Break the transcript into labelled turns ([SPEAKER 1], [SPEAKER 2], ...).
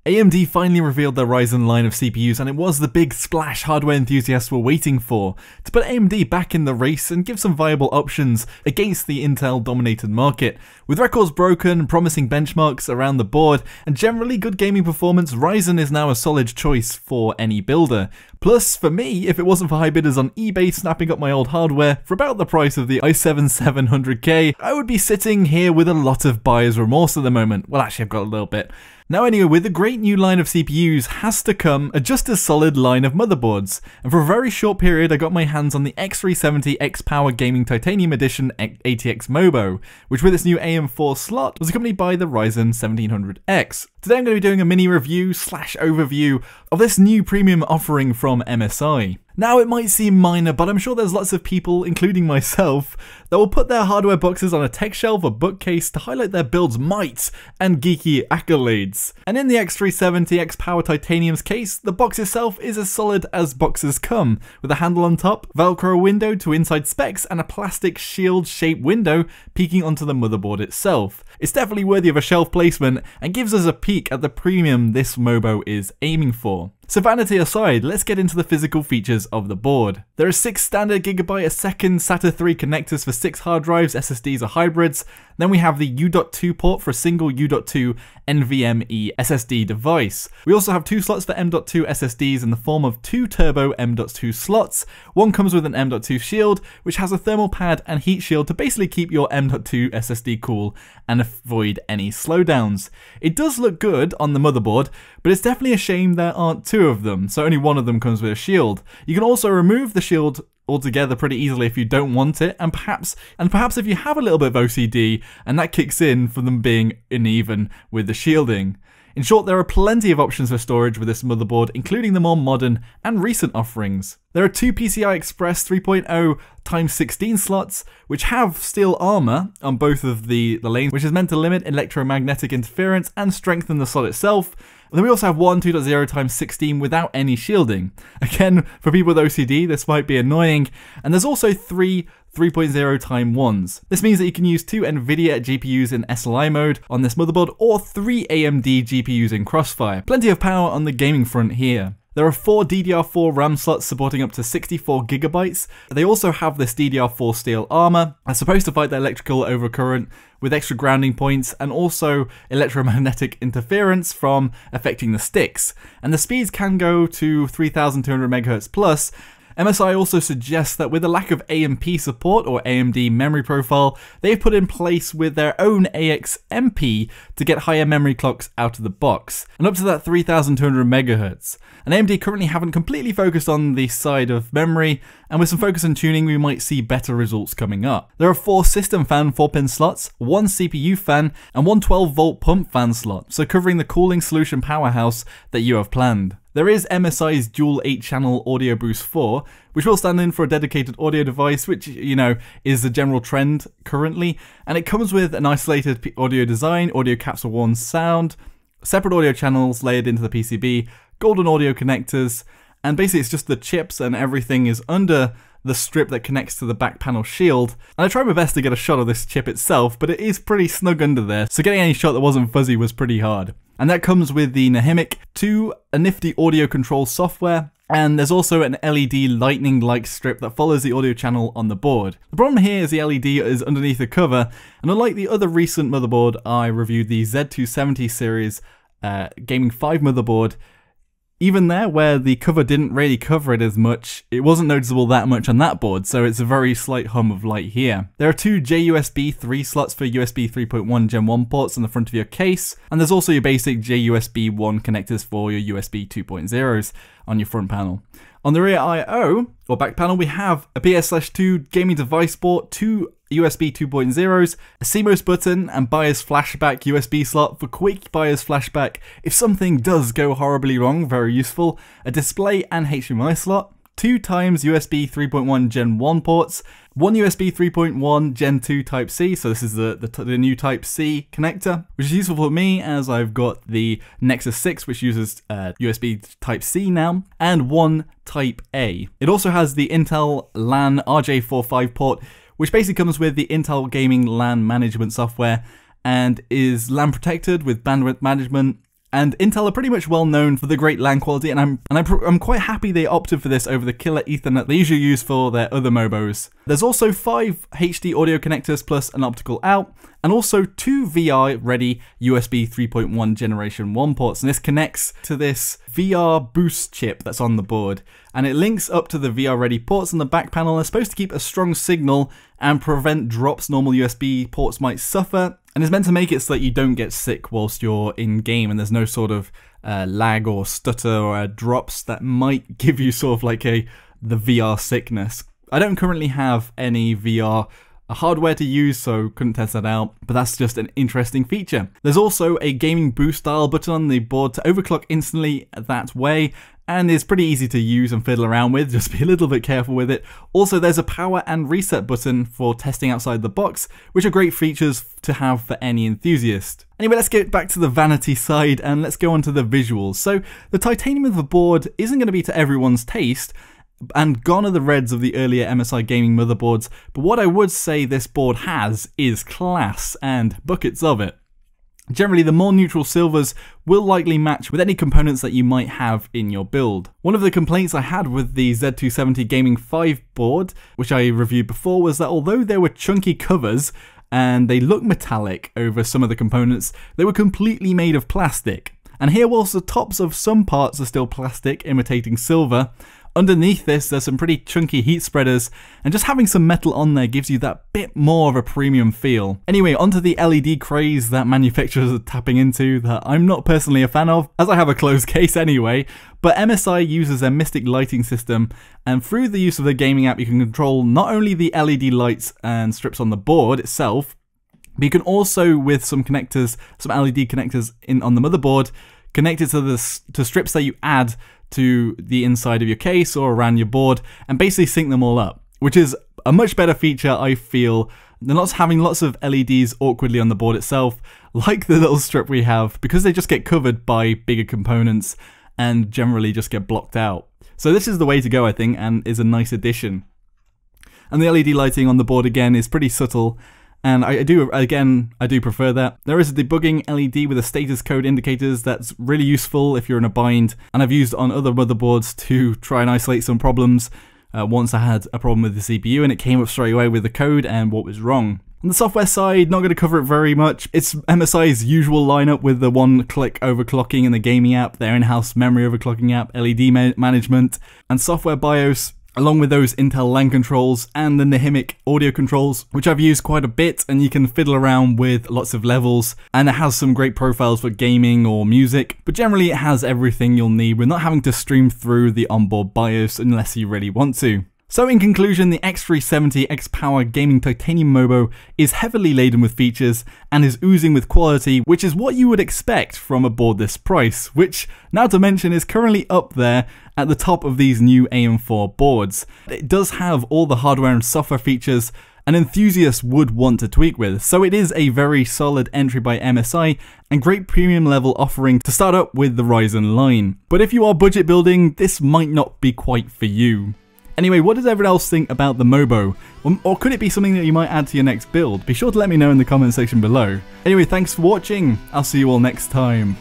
[SPEAKER 1] AMD finally revealed their Ryzen line of CPUs, and it was the big splash hardware enthusiasts were waiting for, to put AMD back in the race and give some viable options against the Intel-dominated market. With records broken, promising benchmarks around the board, and generally good gaming performance, Ryzen is now a solid choice for any builder. Plus, for me, if it wasn't for high bidders on eBay snapping up my old hardware for about the price of the i7 700K, I would be sitting here with a lot of buyer's remorse at the moment. Well, actually, I've got a little bit. Now anyway, with the great new line of CPUs has to come a just as solid line of motherboards, and for a very short period I got my hands on the X370 XPower Gaming Titanium Edition ATX mobo, which with its new AM4 slot was accompanied by the Ryzen 1700X. Today I'm going to be doing a mini review / overview of this new premium offering from MSI. Now it might seem minor, but I'm sure there's lots of people, including myself, that will put their hardware boxes on a tech shelf or bookcase to highlight their build's might and geeky accolades. And in the X370 XPower Titanium's case, the box itself is as solid as boxes come, with a handle on top, Velcro window to inside specs, and a plastic shield-shaped window peeking onto the motherboard itself. It's definitely worthy of a shelf placement and gives us a peek at the premium this mobo is aiming for. So vanity aside, let's get into the physical features of the board. There are 6 standard GB/s SATA 3 connectors for 6 hard drives, SSDs or hybrids. Then we have the U.2 port for a single U.2 NVMe SSD device. We also have 2 slots for M.2 SSDs in the form of 2 turbo M.2 slots. One comes with an M.2 shield, which has a thermal pad and heat shield to basically keep your M.2 SSD cool and avoid any slowdowns. It does look good on the motherboard, but it's definitely a shame there aren't 2 of them, so only one of them comes with a shield. You can also remove the shield altogether pretty easily if you don't want it, and perhaps if you have a little bit of OCD and that kicks in from them being uneven with the shielding. In short, there are plenty of options for storage with this motherboard, including the more modern and recent offerings. There are 2 PCI Express 3.0x16 slots, which have steel armor on both of the lanes, which is meant to limit electromagnetic interference and strengthen the slot itself. And then we also have one 2.0x16 without any shielding. Again, for people with OCD, this might be annoying. And there's also 3 3.0x1s. This means that you can use 2 NVIDIA GPUs in SLI mode on this motherboard, or 3 AMD GPUs in Crossfire. Plenty of power on the gaming front here. There are 4 DDR4 RAM slots supporting up to 64 GB. They also have this DDR4 steel armor. It's supposed to fight the electrical overcurrent with extra grounding points and also electromagnetic interference from affecting the sticks. And the speeds can go to 3200 MHz plus. MSI also suggests that with a lack of AMP support or AMD memory profile, they've put in place with their own AXMP to get higher memory clocks out of the box, and up to that 3200 MHz. And AMD currently haven't completely focused on the side of memory, and with some focus on tuning we might see better results coming up. There are 4 system fan 4-pin slots, 1 CPU fan, and 1 12-volt pump fan slot, so covering the cooling solution powerhouse that you have planned. There is MSI's dual 8-channel Audio Boost 4, which will stand in for a dedicated audio device, which, you know, is the general trend currently, and it comes with an isolated audio design, audio capsule 1 sound, separate audio channels layered into the PCB, golden audio connectors, and basically it's just the chips and everything is under the strip that connects to the back panel shield. And I tried my best to get a shot of this chip itself, but it is pretty snug under there, so getting any shot that wasn't fuzzy was pretty hard. And that comes with the Nahimic 2, a nifty audio control software, and there's also an LED lightning-like strip that follows the audio channel on the board. The problem here is the LED is underneath the cover, and unlike the other recent motherboard I reviewed, the Z270 series Gaming 5 motherboard, even there, where the cover didn't really cover it as much, it wasn't noticeable that much on that board, so it's a very slight hum of light here. There are 2 JUSB 3 slots for USB 3.1 Gen 1 ports on the front of your case, and there's also your basic JUSB 1 connectors for your USB 2.0s on your front panel. On the rear I/O, or back panel, we have a PS/2 gaming device port, 2 USB 2.0s, a CMOS button, and BIOS flashback USB slot for quick BIOS flashback if something does go horribly wrong, very useful, a display and HDMI slot, 2 times USB 3.1 Gen 1 ports, 1 USB 3.1 Gen 2 Type-C, so this is the new Type-C connector, which is useful for me as I've got the Nexus 6, which uses USB Type-C now, and 1 Type-A. It also has the Intel LAN RJ45 port, which basically comes with the Intel Gaming LAN management software and is LAN protected with bandwidth management And Intel are pretty much well known for the great LAN quality, and I'm quite happy they opted for this over the killer Ethernet they usually use for their other mobos. There's also 5 HD audio connectors plus an optical out, and also 2 VR-ready USB 3.1 Generation 1 ports, and this connects to this VR boost chip that's on the board, and it links up to the VR-ready ports on the back panel. It's supposed to keep a strong signal and prevent drops normal USB ports might suffer, and it's meant to make it so that you don't get sick whilst you're in game and there's no sort of lag or stutter or drops that might give you sort of like the VR sickness. I don't currently have any VR hardware to use, so couldn't test that out, but that's just an interesting feature. There's also a gaming boost dial button on the board to overclock instantly that way, and it's pretty easy to use and fiddle around with, just be a little bit careful with it. Also, there's a power and reset button for testing outside the box, which are great features to have for any enthusiast. Anyway, let's get back to the vanity side and let's go on to the visuals. So the titanium of the board isn't going to be to everyone's taste, and gone are the reds of the earlier MSI gaming motherboards, but what I would say this board has is class, and buckets of it. Generally, the more neutral silvers will likely match with any components that you might have in your build. One of the complaints I had with the Z270 Gaming 5 board, which I reviewed before, was that although there were chunky covers and they look metallic over some of the components, they were completely made of plastic. And here, whilst the tops of some parts are still plastic, imitating silver, underneath this, there's some pretty chunky heat spreaders, and just having some metal on there gives you that bit more of a premium feel. Anyway, onto the LED craze that manufacturers are tapping into that I'm not personally a fan of, as I have a closed case anyway, but MSI uses their Mystic lighting system, and through the use of the gaming app you can control not only the LED lights and strips on the board itself, but you can also, with some connectors, some LED connectors on the motherboard, connect it to strips that you add to the inside of your case or around your board and basically sync them all up, which is a much better feature, I feel, than having lots of LEDs awkwardly on the board itself, like the little strip we have, because they just get covered by bigger components and generally just get blocked out. So this is the way to go, I think, and is a nice addition. And the LED lighting on the board again is pretty subtle, and I do prefer that. There is a debugging LED with a status code indicators that's really useful if you're in a bind, and I've used it on other motherboards to try and isolate some problems. Once I had a problem with the CPU and it came up straight away with the code and what was wrong. On the software side, not going to cover it very much. It's MSI's usual lineup with the one-click overclocking in the gaming app, their in-house memory overclocking app, LED management, and software BIOS, along with those Intel LAN controls and the Nihimic audio controls, which I've used quite a bit, and you can fiddle around with lots of levels, and it has some great profiles for gaming or music, but generally it has everything you'll need with not having to stream through the onboard BIOS unless you really want to. So in conclusion, the X370 XPower Gaming Titanium Mobo is heavily laden with features and is oozing with quality, which is what you would expect from a board this price, which, now to mention, is currently up there at the top of these new AM4 boards. It does have all the hardware and software features an enthusiast would want to tweak with, so it is a very solid entry by MSI and great premium level offering to start up with the Ryzen line. But if you are budget building, this might not be quite for you. Anyway, what does everyone else think about the Mobo? Or could it be something that you might add to your next build? Be sure to let me know in the comment section below. Anyway, thanks for watching. I'll see you all next time.